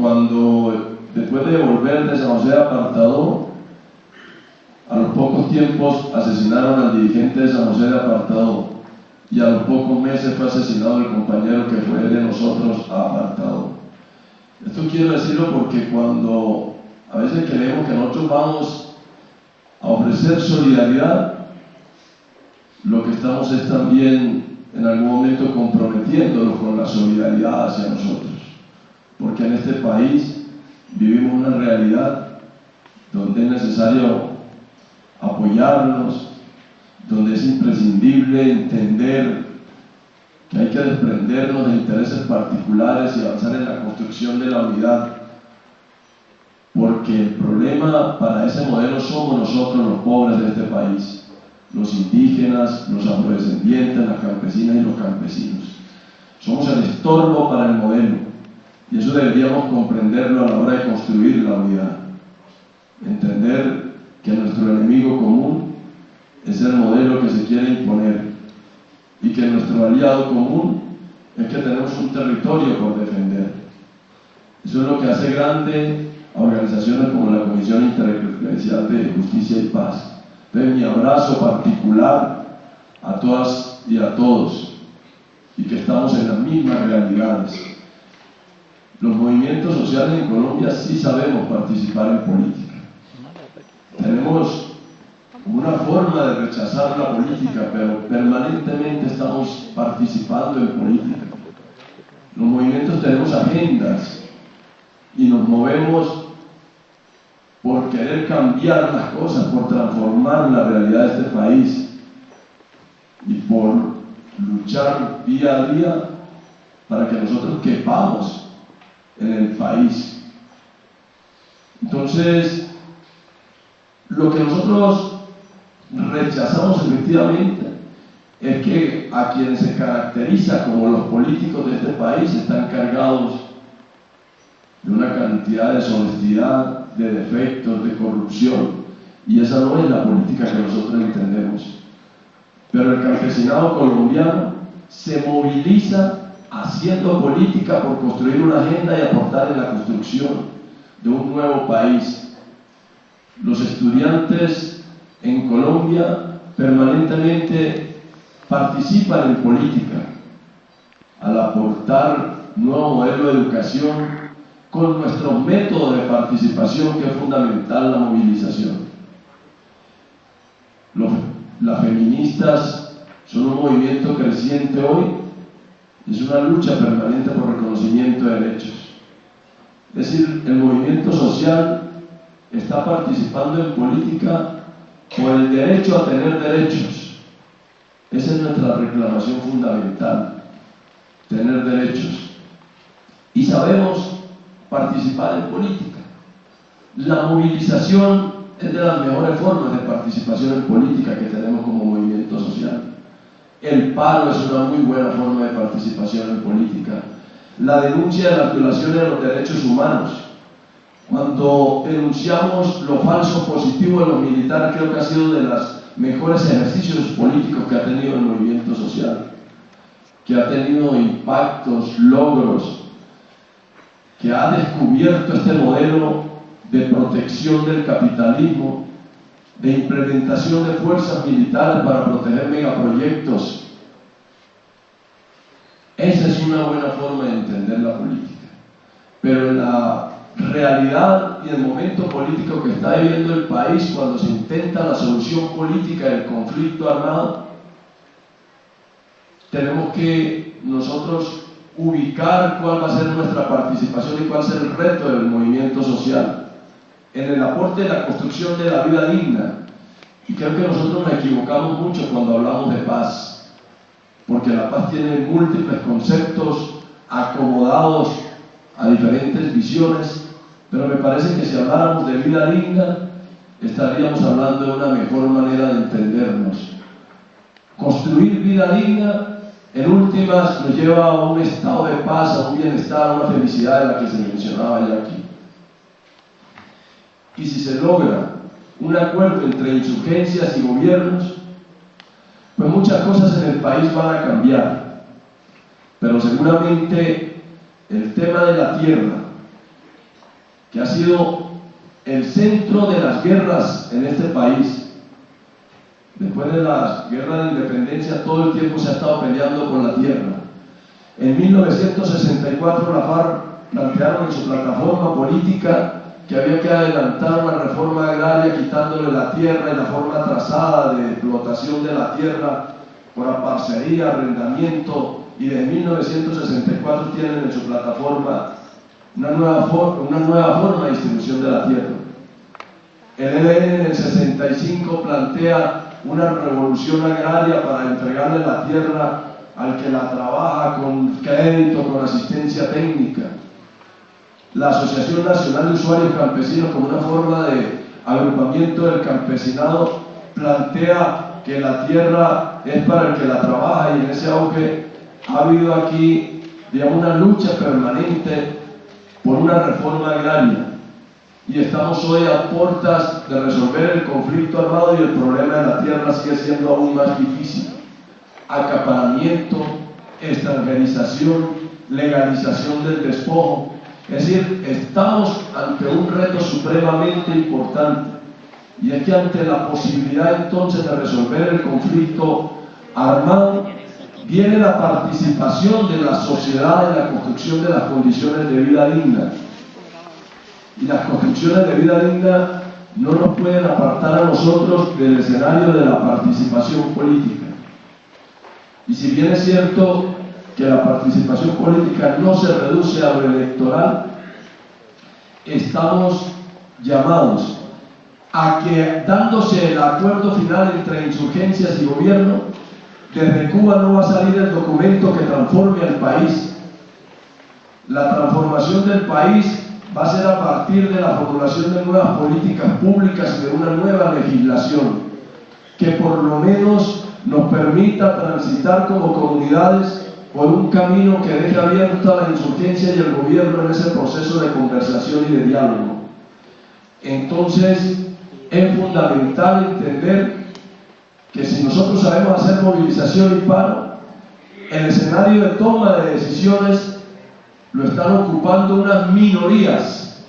cuando, después de volver de San José de Apartadó, a los pocos tiempos asesinaron al dirigente de San José de Apartadó, y a los pocos meses fue asesinado el compañero que fue de nosotros a Apartadó. Esto quiero decirlo porque cuando a veces creemos que nosotros vamos a ofrecer solidaridad, lo que estamos es también en algún momento comprometiéndonos con la solidaridad hacia nosotros, porque en este país vivimos una realidad donde es necesario apoyarnos, donde es imprescindible entender que hay que desprendernos de intereses particulares y avanzar en la construcción de la unidad, porque el problema para ese modelo somos nosotros los pobres de este país, los indígenas, los afrodescendientes, las campesinas y los campesinos. Somos el estorbo para el modelo, y eso deberíamos comprenderlo a la hora de construir la unidad. Entender que nuestro enemigo común es el modelo que se quiere imponer, y que nuestro aliado común es que tenemos un territorio por defender. Eso es lo que hace grande a organizaciones como la Comisión Intereclesial de Justicia y Paz. Entonces, mi abrazo particular a todas y a todos, y que estamos en las mismas realidades. Los movimientos sociales en Colombia sí sabemos participar en política. Tenemos una forma de rechazar la política, pero permanentemente estamos participando en política. Los movimientos tenemos agendas y nos movemos por querer cambiar las cosas, por transformar la realidad de este país y por luchar día a día para que nosotros quepamos en el país. Entonces, lo que nosotros rechazamos efectivamente es que a quienes se caracteriza como los políticos de este país están cargados de una cantidad de deshonestidad, de defectos, de corrupción, y esa no es la política que nosotros entendemos. Pero el campesinado colombiano se moviliza haciendo política por construir una agenda y aportar en la construcción de un nuevo país. Los estudiantes en Colombia permanentemente participan en política al aportar un nuevo modelo de educación con nuestro método de participación, que es fundamental, la movilización. Las feministas son un movimiento creciente hoy, es una lucha permanente por reconocimiento de derechos. Es decir, el movimiento social está participando en política por el derecho a tener derechos. Esa es nuestra reclamación fundamental, tener derechos. Y sabemos participar en política. La movilización es de las mejores formas de participación en política que tenemos como movimiento social. El paro es una muy buena forma de participación en política. La denuncia de las violaciones de los derechos humanos. Cuando denunciamos lo falso positivo de los militares, creo que ha sido de los mejores ejercicios políticos que ha tenido el movimiento social, que ha tenido impactos, logros, que ha descubierto este modelo de protección del capitalismo, de implementación de fuerzas militares para proteger megaproyectos. Esa es una buena forma de entender la política. Pero en la realidad y el momento político que está viviendo el país, cuando se intenta la solución política del conflicto armado, tenemos que nosotros ubicar cuál va a ser nuestra participación y cuál va a ser el reto del movimiento social en el aporte de la construcción de la vida digna. Y creo que nosotros nos equivocamos mucho cuando hablamos de paz, porque la paz tiene múltiples conceptos acomodados a diferentes visiones, pero me parece que si habláramos de vida digna, estaríamos hablando de una mejor manera de entendernos. Construir vida digna, en últimas, nos lleva a un estado de paz, a un bienestar, a una felicidad de la que se mencionaba ya aquí. Y si se logra un acuerdo entre insurgencias y gobiernos, pues muchas cosas en el país van a cambiar. Pero seguramente el tema de la tierra, que ha sido el centro de las guerras en este país. Después de las guerras de independencia, todo el tiempo se ha estado peleando por la tierra. En 1964 la FARC plantearon en su plataforma política que había que adelantar una reforma agraria quitándole la tierra y la forma trazada de explotación de la tierra por parcería, arrendamiento, y de 1964 tienen en su plataforma una nueva forma de distribución de la tierra. El ELN en el 65 plantea una revolución agraria para entregarle la tierra al que la trabaja con crédito, con asistencia técnica. La Asociación Nacional de Usuarios Campesinos, como una forma de agrupamiento del campesinado, plantea que la tierra es para el que la trabaja, y en ese auge ha habido aquí, digamos, una lucha permanente por una reforma agraria. Y estamos hoy a puertas de resolver el conflicto armado, y el problema de la tierra sigue siendo aún más difícil. Acaparamiento, extranjerización, legalización del despojo. Es decir, estamos ante un reto supremamente importante, y es que ante la posibilidad entonces de resolver el conflicto armado, viene la participación de la sociedad en la construcción de las condiciones de vida digna. Y las construcciones de vida digna no nos pueden apartar a nosotros del escenario de la participación política. Y si bien es cierto que la participación política no se reduce a lo electoral, estamos llamados a que, dándose el acuerdo final entre insurgencias y gobierno, desde Cuba no va a salir el documento que transforme al país. La transformación del país va a ser a partir de la formulación de nuevas políticas públicas y de una nueva legislación que por lo menos nos permita transitar como comunidades por un camino que deje abierta la insurgencia y el gobierno en ese proceso de conversación y de diálogo. Entonces, es fundamental entender que si nosotros sabemos hacer movilización y paro, el escenario de toma de decisiones lo están ocupando unas minorías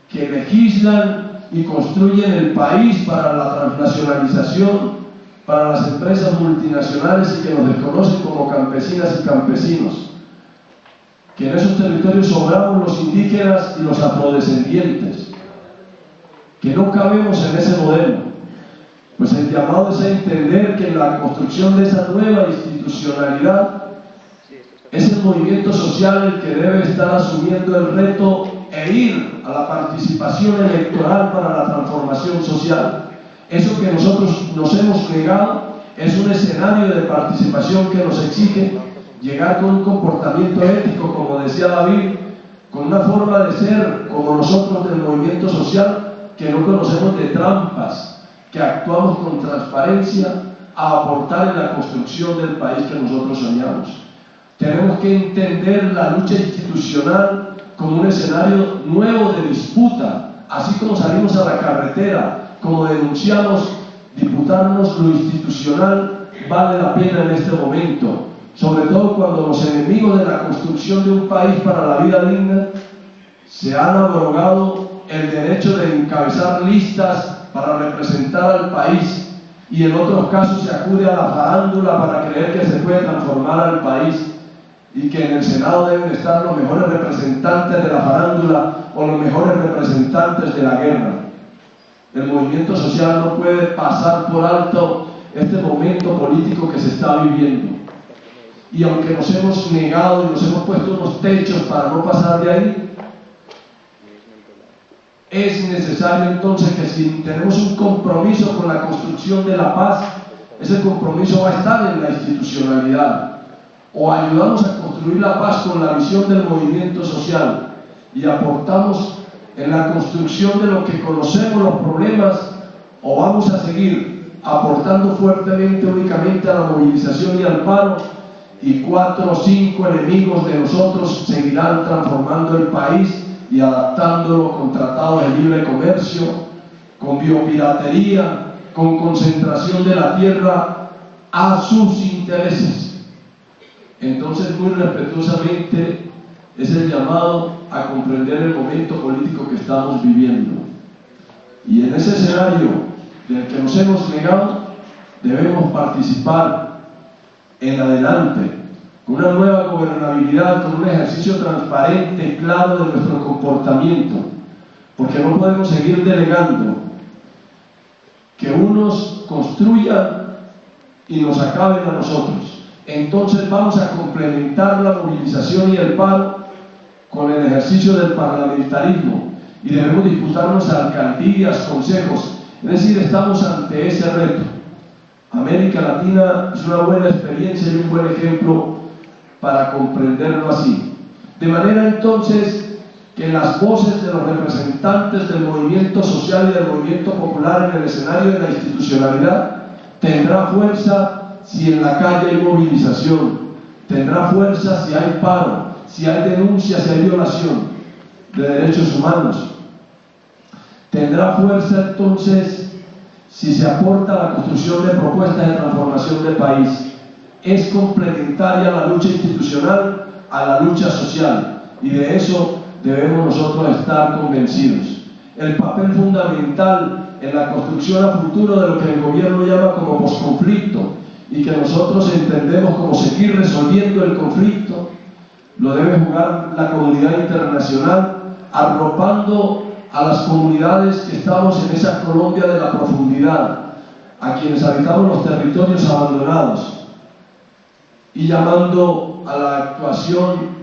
que legislan y construyen el país para la transnacionalización, para las empresas multinacionales, y que nos desconocen como campesinas y campesinos, que en esos territorios sobramos los indígenas y los afrodescendientes, que no cabemos en ese modelo. Pues el llamado es a entender que la construcción de esa nueva institucionalidad es el movimiento social el que debe estar asumiendo el reto e ir a la participación electoral para la transformación social. Eso que nosotros nos hemos negado es un escenario de participación que nos exige llegar con un comportamiento ético, como decía David, con una forma de ser como nosotros del movimiento social, que no conocemos de trampas, que actuamos con transparencia a aportar en la construcción del país que nosotros soñamos. Tenemos que entender la lucha institucional como un escenario nuevo de disputa, así como salimos a la carretera, como denunciamos, disputarnos lo institucional vale la pena en este momento, sobre todo cuando los enemigos de la construcción de un país para la vida digna se han abrogado el derecho de encabezar listas para representar al país, y en otros casos se acude a la farándula para creer que se puede transformar al país, y que en el Senado deben estar los mejores representantes de la farándula o los mejores representantes de la guerra. El movimiento social no puede pasar por alto este momento político que se está viviendo. Y aunque nos hemos negado y nos hemos puesto unos techos para no pasar de ahí, es necesario entonces que si tenemos un compromiso con la construcción de la paz, ese compromiso va a estar en la institucionalidad. O ayudamos a construir la paz con la visión del movimiento social y aportamos en la construcción de lo que conocemos los problemas, o vamos a seguir aportando fuertemente únicamente a la movilización y al paro, y 4 o 5 enemigos de nosotros seguirán transformando el país y adaptándolo con tratados de libre comercio, con biopiratería, con concentración de la tierra a sus intereses. Entonces, muy respetuosamente, es el llamado a comprender el momento político que estamos viviendo. Y en ese escenario del que nos hemos negado, debemos participar en adelante, con una nueva gobernabilidad, con un ejercicio transparente y claro de nuestro comportamiento, porque no podemos seguir delegando que unos construyan y nos acaben a nosotros. Entonces vamos a complementar la movilización y el paro con el ejercicio del parlamentarismo y debemos disputarnos a alcaldías, consejos, es decir, estamos ante ese reto. América Latina es una buena experiencia y un buen ejemplo para comprenderlo así. De manera entonces que las voces de los representantes del movimiento social y del movimiento popular en el escenario de la institucionalidad tendrá fuerza si en la calle hay movilización, tendrá fuerza si hay paro, si hay denuncia, si hay violación de derechos humanos. Tendrá fuerza entonces si se aporta a la construcción de propuestas de transformación del país. Es complementaria la lucha institucional a la lucha social, y de eso debemos nosotros estar convencidos. El papel fundamental en la construcción a futuro de lo que el gobierno llama como posconflicto, y que nosotros entendemos como seguir resolviendo el conflicto, lo debe jugar la comunidad internacional, arropando a las comunidades que estamos en esa Colombia de la profundidad, a quienes habitamos los territorios abandonados, y llamando a la actuación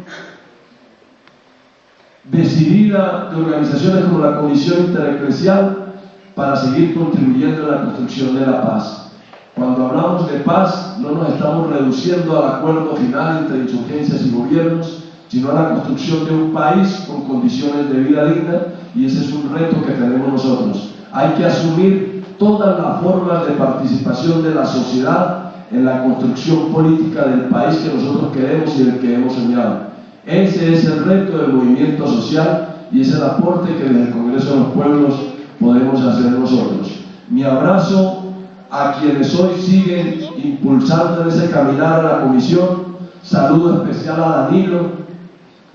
decidida de organizaciones como la Comisión Intereclesial para seguir contribuyendo en la construcción de la paz. Cuando hablamos de paz, no nos estamos reduciendo al acuerdo final entre insurgencias y gobiernos, sino a la construcción de un país con condiciones de vida digna, y ese es un reto que tenemos nosotros. Hay que asumir todas las formas de participación de la sociedad en la construcción política del país que nosotros queremos y del que hemos soñado. Ese es el reto del movimiento social y es el aporte que desde el Congreso de los Pueblos podemos hacer nosotros. Mi abrazo a quienes hoy siguen impulsando en ese caminar a la comisión. Saludo especial a Danilo,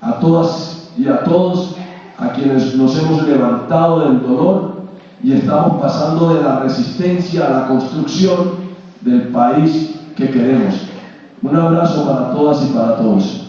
a todas y a todos a quienes nos hemos levantado del dolor y estamos pasando de la resistencia a la construcción del país que queremos. Un abrazo para todas y para todos.